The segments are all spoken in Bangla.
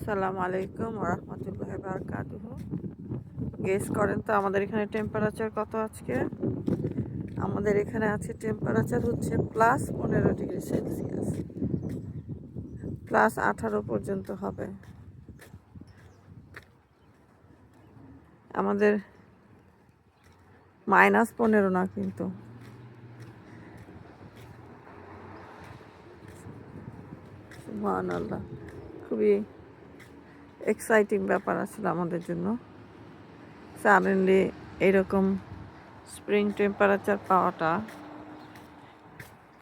আসসালামু আলাইকুম ওয়া রাহমাতুল্লাহি ওয়া বারাকাতুহু। গেস করেন তো আমাদের এখানে টেম্পারেচার কত আজকে? আমাদের এখানে আছে টেম্পারেচার হচ্ছে +15 ডিগ্রি সেলসিয়াস, +18 পর্যন্ত হবে। আমাদের -15 না কিন্তু। সুবহানাল্লাহ, খুবই এক্সাইটিং ব্যাপার আসলে আমাদের জন্য। সাডেনলি এরকম স্প্রিং টেম্পারেচার পাওয়াটা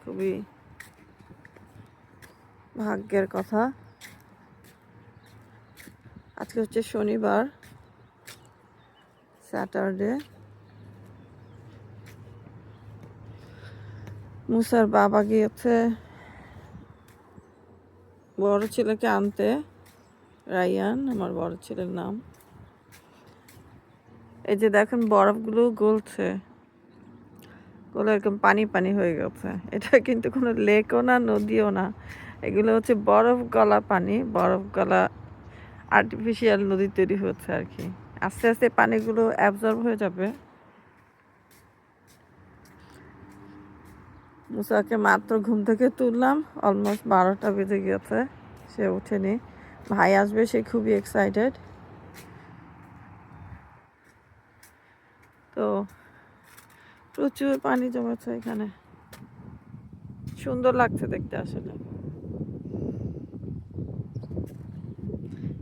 খুবই ভাগ্যের কথা। আজকে হচ্ছে শনিবার, স্যাটারডে। মুসার বাবা গিয়েছে বড় ছেলেকে আনতে। রায়ান আমার বড় ছেলের নাম। এই যে দেখেন বরফগুলো গলছে, গলে এরকম পানি পানি হয়ে গেছে। এটা কিন্তু কোনো লেকও না, নদীও না, এগুলো হচ্ছে বরফ গলা পানি, বরফ গলা আর্টিফিশিয়াল নদী তৈরি হচ্ছে আর কি। আস্তে আস্তে পানিগুলো অ্যাবজর্ব হয়ে যাবে। মুসাকে মাত্র ঘুম থেকে তুললাম, অলমোস্ট 12টা বেজে গেছে, সে ওঠেনি। ভাই আসবে, সে খুবই এক্সাইটেড। তো প্রচুর পানি জমেছে এখানে, সুন্দর লাগছে দেখতে আসলে।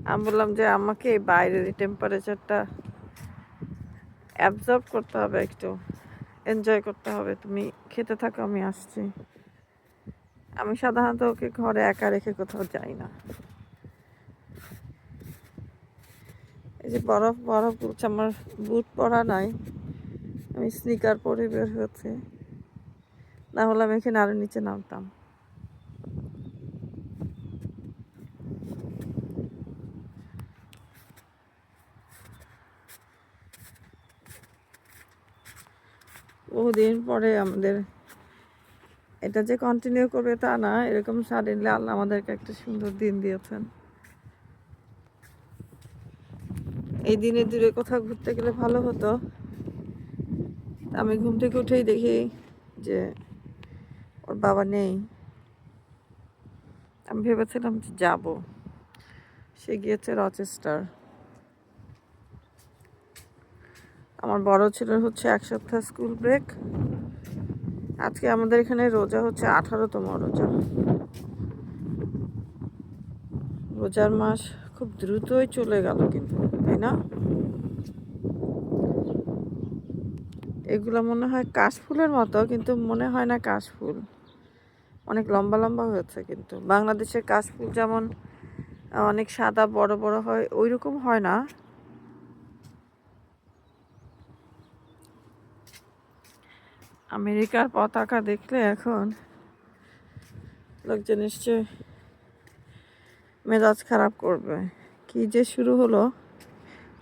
আমি বললাম যে আমাকে বাইরের টেম্পারেচারটা অ্যাবজর্ব করতে হবে, একটু এনজয় করতে হবে, তুমি খেতে থাকো, আমি আসছি। আমি সাধারণত ওকে ঘরে একা রেখে কোথাও যাই না। এই যে বরফ বরফ পড়ছে, আমার বুট পরা নাই, আমি স্নিকার পরে বের হয়েছি, না হলে আমি এখানে আরো নিচে নামতাম। বহুদিন পরে আমাদের এটা যে কন্টিনিউ করবে তা না, এরকম সাডেনলি আল্লাহ আমাদেরকে একটা সুন্দর দিন দিয়েছেন। এই দিনে দূরে কোথাও ঘুরতে গেলে ভালো হতো। আমি ঘুম থেকে উঠেই দেখি যে ওর বাবা নেই। আমি ভেবেছিলাম যে যাব, সে গিয়েছে রচেস্টার। আমার বড় ছেলের হচ্ছে 1 সপ্তাহ স্কুল ব্রেক। আজকে আমাদের এখানে রোজা হচ্ছে 18তম রোজা। রোজার মাস খুব দ্রুতই চলে গেল কিন্তু, তাই না? এগুলো মনে হয় কাশফুলের মতো, কিন্তু মনে হয় না কাশফুল, অনেক লম্বা লম্বা হয়েছে। কিন্তু বাংলাদেশের কাশফুল যেমন অনেক সাদা বড় বড় হয়, ওই রকম হয় না। আমেরিকার পতাকা দেখলে এখন লোকজন নিশ্চয় মেজাজ খারাপ করবে। কি যে শুরু হলো,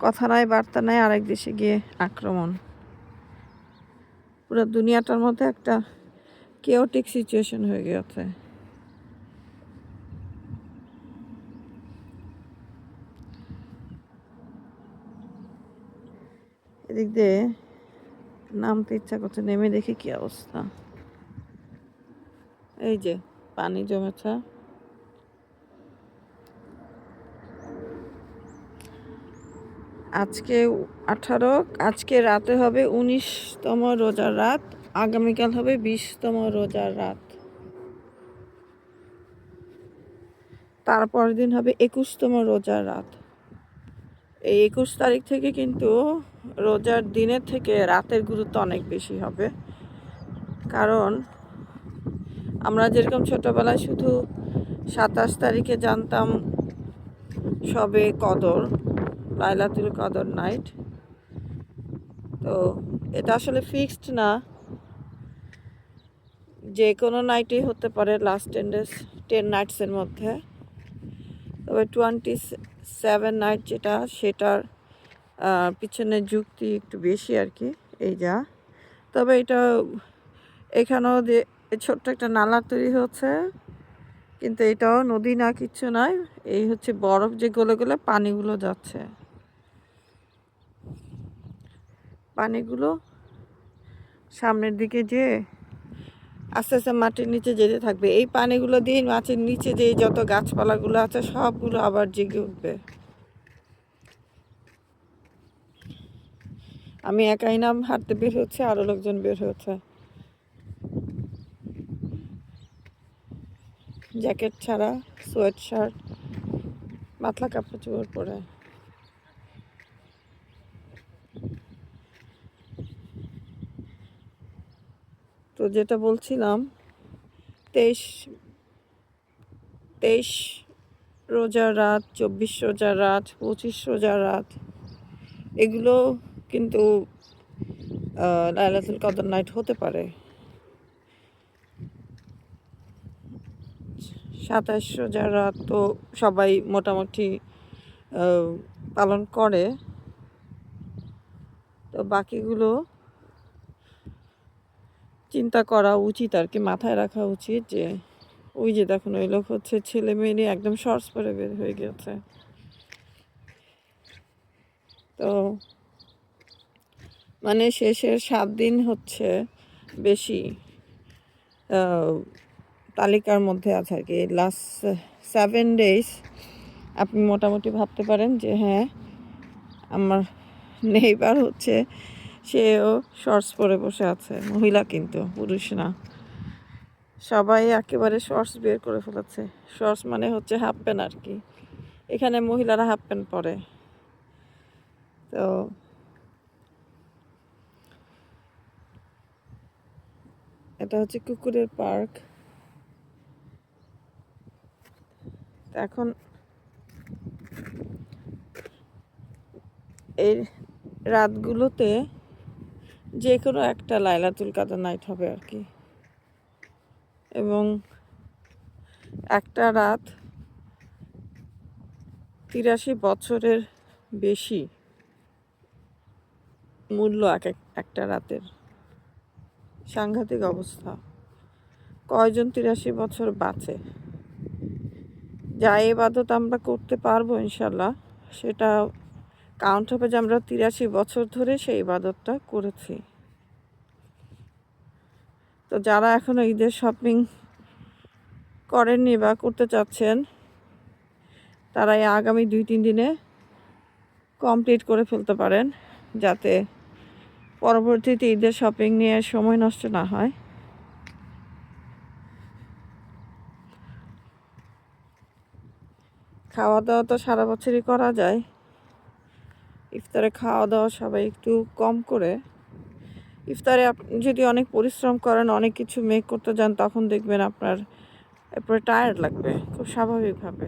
কথা নাই বার্তা নাই, আরেক দেশে গিয়ে আক্রমণ। পুরো দুনিয়াটার মধ্যে একটা কেওটিক সিচুয়েশন হয়ে গেছে। এদিক দিয়ে নামতে ইচ্ছা করছে, নেমে দেখি কি অবস্থা। এই যে পানি জমেছে। আজকে 18, আজকে রাতে হবে 19তম রোজার রাত, আগামীকাল হবে 20তম রোজার রাত, তারপরের দিন হবে 21তম রোজার রাত। এই 21 তারিখ থেকে কিন্তু রোজার দিনের থেকে রাতের গুরুত্ব অনেক বেশি হবে। কারণ আমরা যেরকম ছোটবেলায় শুধু 27 তারিখে জানতাম সবে কদর, লাইলাতুল কদর নাইট, তো এটা আসলে ফিক্সড না, যে কোনো নাইটেই হতে পারে লাস্ট 10 নাইটসের মধ্যে। তবে 27 নাইট যেটা, সেটার পিছনে যুক্তি একটু বেশি আর কি, এই যা। তবে এটা এখানেও যে ছোট্ট একটা নালা তৈরি হচ্ছে, কিন্তু এটাও নদী না, কিচ্ছু নয়, এই হচ্ছে বরফ যে গলে গলে পানিগুলো যাচ্ছে, পানিগুলো সামনের দিকে যে আস্তে আস্তে মাটির নিচে যেতে থাকবে। এই পানিগুলো দিয়ে মাটির নিচে যে যত গাছপালাগুলো আছে সবগুলো আবার জেগে উঠবে। আমি একাই না হাঁটতে বের হচ্ছে, আরো লোকজন বের হচ্ছে জ্যাকেট ছাড়া, সোয়েট শার্ট, পাতলা কাপড় চোপড় পরে। তো যেটা বলছিলাম, 23 23 রোজার রাত, 24 রোজার রাত, 25 রোজার রাত, এগুলো কিন্তু লাইলাতুল কদর নাইট হতে পারে। 27 রোজার রাত তো সবাই মোটামুটি পালন করে। তো বাকিগুলো চিন্তা করা উচিত আর কি, মাথায় রাখা উচিত যে ওই যে দেখুন ওই লোক হচ্ছে ছেলে মেয়ে নিয়ে একদম শর্টস পরে বের হয়ে গেছে। তো মানে শেষের 7 দিন হচ্ছে বেশি তালিকার মধ্যে আছে আর কি। লাস্ট 7 days আপনি মোটামুটি ভাবতে পারেন যে হ্যাঁ, আমার নেইবার হচ্ছে সেও শর্টস পরে বসে আছে, মহিলা কিন্তু, পুরুষ না। সবাই একেবারে শর্টস বের করে ফেলেছে। শর্টস মানে হচ্ছে হাফ প্যান্ট আর কি, এখানে মহিলারা হাফ প্যান্ট পরে। তো এটা হচ্ছে কুকুরের পার্ক। এখন এই রাতগুলোতে যে কোনো একটা লাইলাতুল কদর নাইট হবে আর কি, এবং একটা রাত 83 বছরের বেশি মূল্য একটা রাতের। সাংঘাতিক অবস্থা। কয়জন 83 বছর বাঁচে? যা ইবাদত আমরা করতে পারবো ইনশাল্লাহ, সেটা কাউন্ট হবে যে আমরা 83 বছর ধরে সেই ইবাদতটা করেছি। তো যারা এখনো ঈদের শপিং করেননি বা করতে চাচ্ছেন, তারা এই আগামী 2-3 দিনে কমপ্লিট করে ফেলতে পারেন, যাতে পরবর্তীতে ঈদের শপিং নিয়ে সময় নষ্ট না হয়। খাওয়া দাওয়া তো সারা বছরই করা যায়। ইফতারে খাওয়া দাওয়া সবাই একটু কম করে, ইফতারে যদি অনেক পরিশ্রম করেন, অনেক কিছু মেক করতে যান, তখন দেখবেন আপনার এরপরে টায়ার্ড লাগবে খুব স্বাভাবিকভাবে।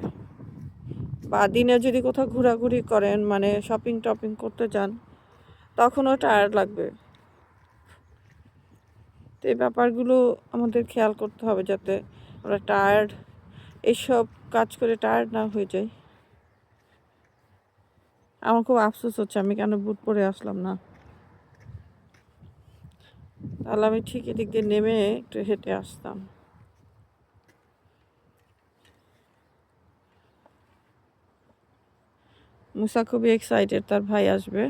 বা দিনে যদি কোথাও ঘোরাঘুরি করেন, মানে শপিং টপিং করতে যান, তখনও টায়ার্ড লাগবে। তো এই ব্যাপারগুলো আমাদের খেয়াল করতে হবে যাতে আমরা টায়ার্ড, এইসব কাজ করে টায়ার্ড না হয়ে যাই। আমার খুব আফসোস হচ্ছে আমি কেন বুট পরে আসলাম না, তাহলে আমি ঠিক এদিক দিয়ে নেমে একটু হেঁটে আসতাম। মুসা খুবই এক্সাইটেড, তার ভাই আসবে।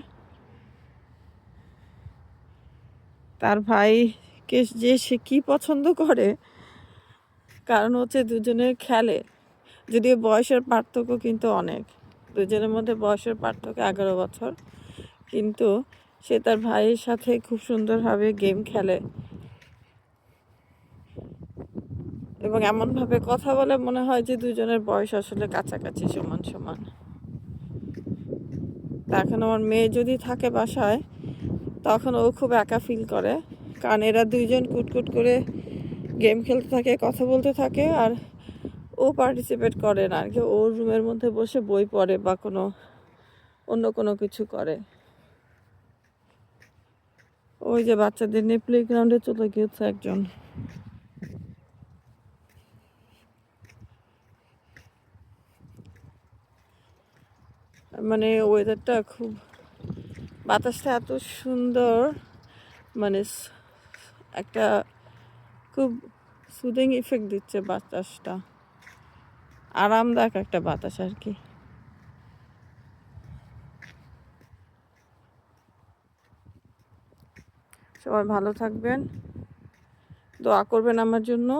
তার ভাইকে যে সে কী পছন্দ করে, কারণ হচ্ছে দুজনের খেলে, যদিও বয়সের পার্থক্য কিন্তু অনেক, দুজনের মধ্যে বয়সের পার্থক্য 11 বছর, কিন্তু সে তার ভাইয়ের সাথে খুব সুন্দরভাবে গেম খেলে এবং এমনভাবে কথা বলে মনে হয় যে দুজনের বয়স আসলে কাছাকাছি, সমান সমান। এখন আমার মেয়ে যদি থাকে বাসায়, তখন ও খুব একা ফিল করে, কারণ এরা দুইজন কুটকুট করে গেম খেলতে থাকে, কথা বলতে থাকে, আর ও পার্টিসিপেট করে না আর কি। ওর রুমের মধ্যে বসে বই পড়ে বা অন্য কোনো কিছু করে। ওই যে বাচ্চাদের নিয়ে প্লেগ্রাউন্ডে চলে গিয়েছে একজন। মানে ওয়েদারটা খুব, বাতাসটা এত সুন্দর, মানে একটা খুব সুদিং ইফেক্ট দিচ্ছে বাতাসটা। আরামদায়ক একটা বাতাস আর কি। সবাই ভালো থাকবেন, দোয়া করবেন আমার জন্য।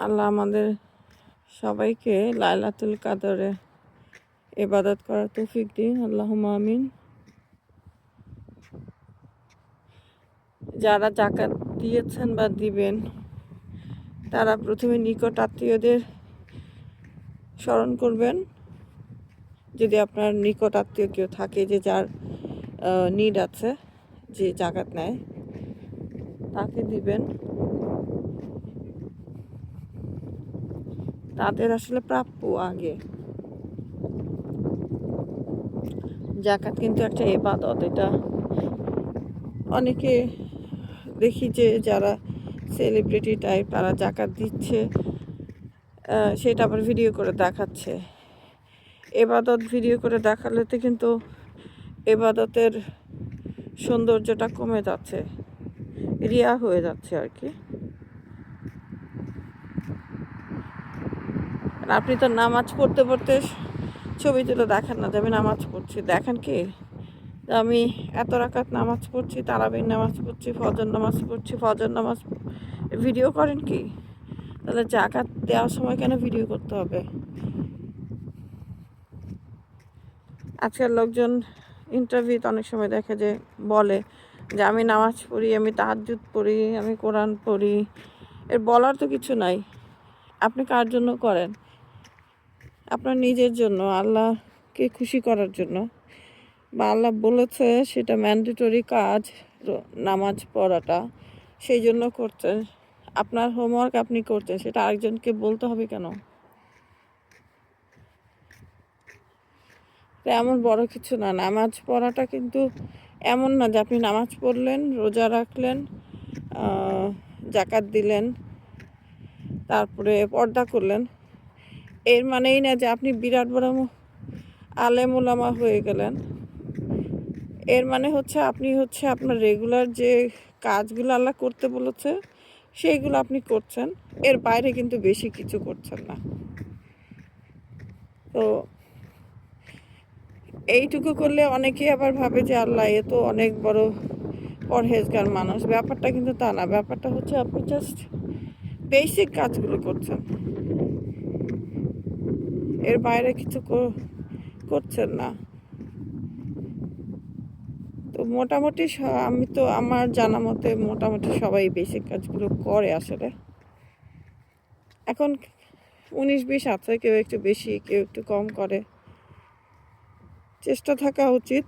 আল্লাহ আমাদের সবাইকে লাইলাতুল কাদরে ইবাদত করার তৌফিক দিন, আল্লাহুম্মা আমিন। যারা যাকাত দিয়েছেন বা দিবেন তারা প্রথমে নিকট আত্মীয়দের স্মরণ করবেন। যদি আপনার নিকট আত্মীয় কেউ থাকে যে যার নিড আছে, যে যাকাত নেয়, তাকে দিবেন। তাদের আসলে প্রাপ্য আগে। যাকাত কিন্তু একটা ইবাদত। এটা অনেকে দেখি যে যারা সেলিব্রিটি টাইপ তারা যাকাত দিচ্ছে, সেটা আবার ভিডিও করে দেখাচ্ছে। ইবাদত ভিডিও করে দেখালেতে কিন্তু ইবাদতের সৌন্দর্যটা কমে যাচ্ছে, রিয়া হয়ে যাচ্ছে আর কি। আপনি তো নামাজ পড়তে পড়তে ছবি তুলে দেখান না যে আমি নামাজ পড়ছি, দেখেন কি আমি এত রাকাত নামাজ পড়ছি, তারাবির নামাজ পড়ছি, ফজর নামাজ পড়ছি, ফজর নামাজ ভিডিও করেন কি? তাহলে যাকাত দেওয়ার সময় কেন ভিডিও করতে হবে? আজকাল লোকজন ইন্টারভিউতে অনেক সময় দেখে যে বলে যে আমি নামাজ পড়ি, আমি তাহাজ্জুদ পড়ি, আমি কোরআন পড়ি। এর বলার তো কিছু নাই। আপনি কার জন্য করেন? আপনার নিজের জন্য, আল্লাহকে খুশি করার জন্য, বা আল্লাহ বলেছে সেটা ম্যান্ডেটরি কাজ নামাজ পড়াটা, সেই জন্য করছেন। আপনার হোমওয়ার্ক আপনি করছেন, সেটা আরেকজনকে বলতে হবে কেন? এমন বড় কিছু না। নামাজ পড়াটা কিন্তু এমন না যে আপনি নামাজ পড়লেন, রোজা রাখলেন, যাকাত দিলেন, তারপরে পর্দা করলেন, এর মানেই না যে আপনি বিরাট বড় আলেম ওলামা হয়ে গেলেন। এর মানে হচ্ছে আপনি আপনার রেগুলার যে কাজগুলো আল্লাহ করতে বলেছে সেইগুলো আপনি করছেন, এর বাইরে কিন্তু বেশি কিছু করছেন না। তো এইটুকু করলে অনেকেই আবার ভাবে যে আল্লাহ এ তো অনেক বড় পরহেজগার মানুষ। ব্যাপারটা কিন্তু তা না। ব্যাপারটা হচ্ছে আপনি জাস্ট বেসিক কাজগুলো করছেন, এর বাইরে কিছু করছেন না। তো মোটামুটি আমি তো আমার জানা মতে মোটামুটি সবাই বেসিক কাজগুলো করে আসলে। এখন 19-20 আছে, কেউ একটু বেশি কেউ একটু কম করে। চেষ্টা থাকা উচিত।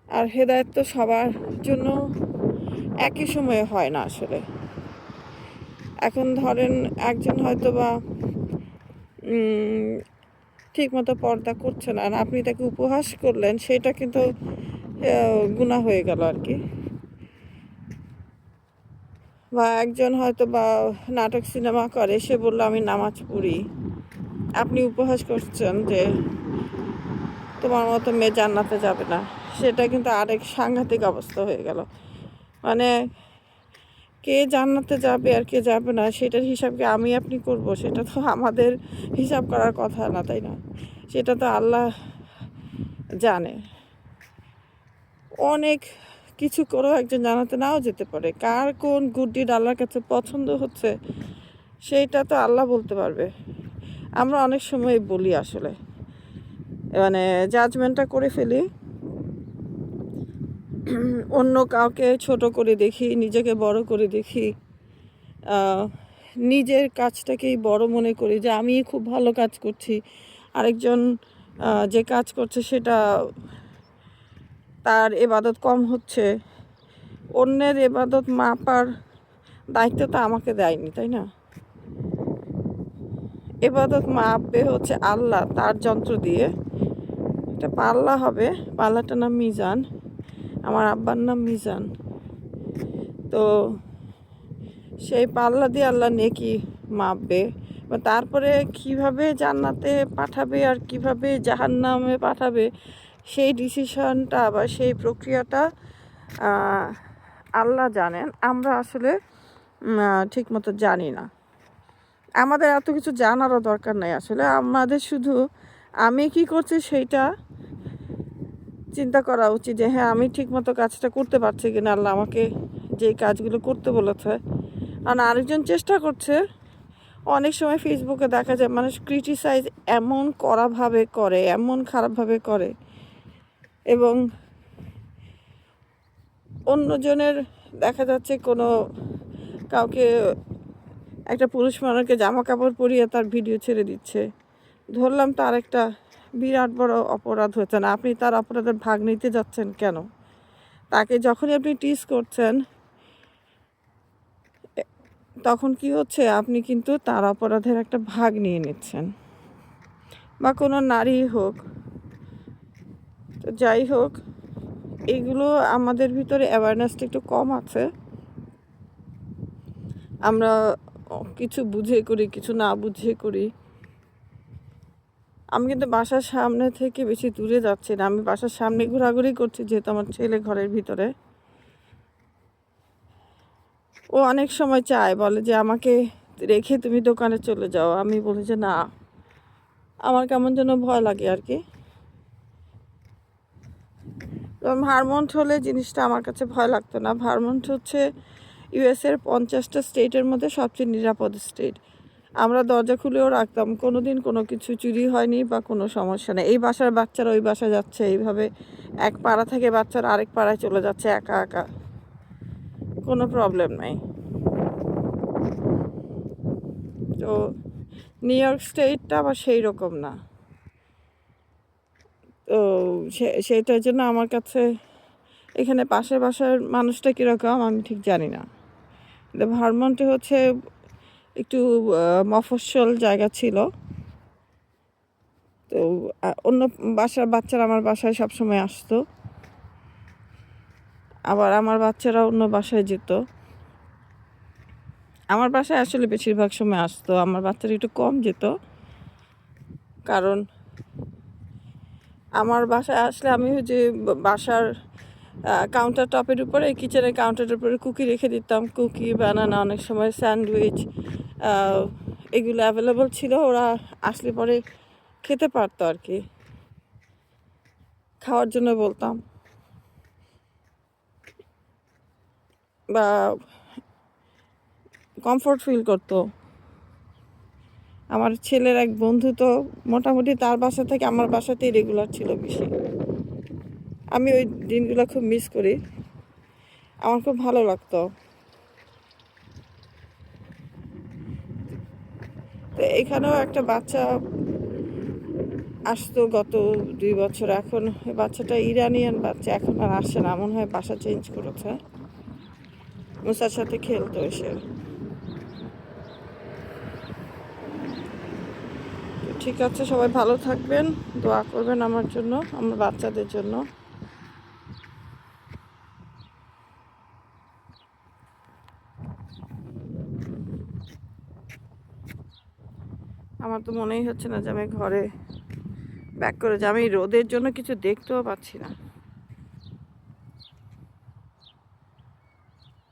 আর হেদায়েত তো সবার জন্য একই সময়ে হয় না আসলে। এখন ধরেন একজন হয়তো বা ঠিক মতো পর্দা করছে না, আর আপনি তাকে উপহাস করলেন, সেটা কিন্তু গুনাহ হয়ে গেল আর কি। বা একজন হয়তো বা নাটক সিনেমা করে, সে বললো আমি নামাজ পড়ি, আপনি উপহাস করছেন যে তোমার মতো মেয়ে জান্নাতে যাবে না, সেটা কিন্তু আরেক সাংঘাতিক অবস্থা হয়ে গেল। মানে কে জান্নাতে যাবে আর কে যাবে না সেটার হিসাবকে আমি আপনি করব, সেটা তো আমাদের হিসাব করার কথা না, তাই না? সেটা তো আল্লাহ জানে। অনেক কিছু করেও একজন জান্নাতে নাও যেতে পারে। কার কোন গুড ডিড আল্লাহর কাছে পছন্দ হচ্ছে সেইটা তো আল্লাহ বলতে পারবে। আমরা অনেক সময় বলি আসলে, মানে জাজমেন্টটা করে ফেলি, অন্য কাউকে ছোট করে দেখি, নিজেকে বড় করে দেখি, নিজের কাজটাকেই বড় মনে করি যে আমি খুব ভালো কাজ করছি, আরেকজন যে কাজ করছে সেটা তার ইবাদত কম হচ্ছে। অন্যের ইবাদত মাপার দায়িত্ব তো আমাকে দেয়নি, তাই না? ইবাদত মাপবে হচ্ছে আল্লাহ, তার যন্ত্র দিয়ে। এটা পাল্লা হবে, পাল্লাটার নাম মিজান। আমার আব্বার নাম মিজান। তো সেই পাল্লা দিয়ে আল্লাহ নেকি মাপবে। তারপরে কিভাবে জান্নাতে পাঠাবে আর কিভাবে জাহান্নামে পাঠাবে, সেই ডিসিশনটা বা সেই প্রক্রিয়াটা আল্লাহ জানেন। আমরা আসলে ঠিক মতো জানি না। আমাদের এত কিছু জানারও দরকার নাই আসলে। আমাদের শুধু আমি কি করছি সেইটা চিন্তা করা উচিত যে হ্যাঁ আমি ঠিকমতো কাজটা করতে পারছি কিনা, আল্লাহ আমাকে যেই কাজগুলো করতে বলেছে। আর আরেকজন চেষ্টা করছে। অনেক সময় ফেসবুকে দেখা যায় মানুষ ক্রিটিসাইজ এমন কড়াভাবে করে, এমন খারাপভাবে করে, এবং অন্যজনের দেখা যাচ্ছে কোনো কাউকে, একটা পুরুষ মানুষকে জামা কাপড় পরিয়ে তার ভিডিও ছেড়ে দিচ্ছে। ধরলাম তার একটা বিরাট বড় অপরাধ হচ্ছে না, আপনি তার অপরাধের ভাগ নিতে যাচ্ছেন কেন? তাকে যখনই আপনি টিজ করছেন তখন কি হচ্ছে, আপনি কিন্তু তার অপরাধের একটা ভাগ নিয়ে নিচ্ছেন। বা কোনো নারী হোক, তো যাই হোক, এগুলো আমাদের ভিতরে অ্যাওয়ারনেসটা একটু কম আছে। আমরা কিছু বুঝে করি, কিছু না বুঝে করি। আমি কিন্তু বাসার সামনে থেকে বেশি দূরে যাচ্ছি না, আমি বাসার সামনে ঘোরাঘুরি করছি, যেহেতু আমার ছেলে ঘরের ভিতরে। ও অনেক সময় চায়, বলে যে আমাকে রেখে তুমি দোকানে চলে যাও। আমি বলি যে না, আমার কেমন যেন ভয় লাগে আর কি। ভারমন্ট হলে জিনিসটা আমার কাছে ভয় লাগতো না। ভারমন্ট হচ্ছে ইউএসের 50টা স্টেটের মধ্যে সবচেয়ে নিরাপদ স্টেট। আমরা দরজা খুলেও রাখতাম, কোনো দিন কোনো কিছু চুরি হয়নি বা কোনো সমস্যা নেই। এই বাসার বাচ্চারা ওই বাসা যাচ্ছে, এইভাবে এক পাড়া থেকে বাচ্চারা আরেক পাড়ায় চলে যাচ্ছে একা একা, কোনো প্রবলেম নাই। তো নিউ ইয়র্ক স্টেটটা আবার সেই রকম না। তো সেইটার জন্য আমার কাছে এখানে পাশের বাসার মানুষটা কীরকম আমি ঠিক জানি না। ভারমন্টে হচ্ছে একটু মফস্বল জায়গা ছিল। তো অন্য বাসার বাচ্চারা আমার বাসায় সবসময় আসতো, আবার আমার বাচ্চারা অন্য বাসায় যেত। আমার বাসায় আসলে বেশিরভাগ সময় আসতো, আমার বাচ্চারা একটু কম যেত। কারণ আমার বাসায় আসলে আমি যে বাসার কাউন্টার টপের উপরে, কিচেনের কাউন্টারের উপরে কুকি রেখে দিতাম। কুকি, বানানা, অনেক সময় স্যান্ডউইচ, এগুলো অ্যাভেলেবল ছিল। ওরা আসলে পরে খেতে পারতো আর কি, খাওয়ার জন্য বলতাম। বা কমফোর্ট ফিল করতো। আমার ছেলের এক বন্ধু তো মোটামুটি তার বাসা থেকে আমার বাসাতেই রেগুলার ছিল বেশি। আমি ওই দিনগুলো খুব মিস করি, আমার খুব ভালো লাগতো। তো এখানেও একটা বাচ্চা আসতো গত 2 বছর। এখন বাচ্চাটা ইরানিয়ান বাচ্চা, এখন আর আসে না, মনে হয় বাসা চেঞ্জ করেছে। মুসার সাথে খেলতো এসে। ঠিক আছে, সবাই ভালো থাকবেন, দোয়া করবেন আমার জন্য, আমার বাচ্চাদের জন্য। আমার তো মনেই হচ্ছে না যে আমি ঘরে ব্যাক করে যাই। আমি রোদের জন্য কিছু দেখতেও পাচ্ছি না।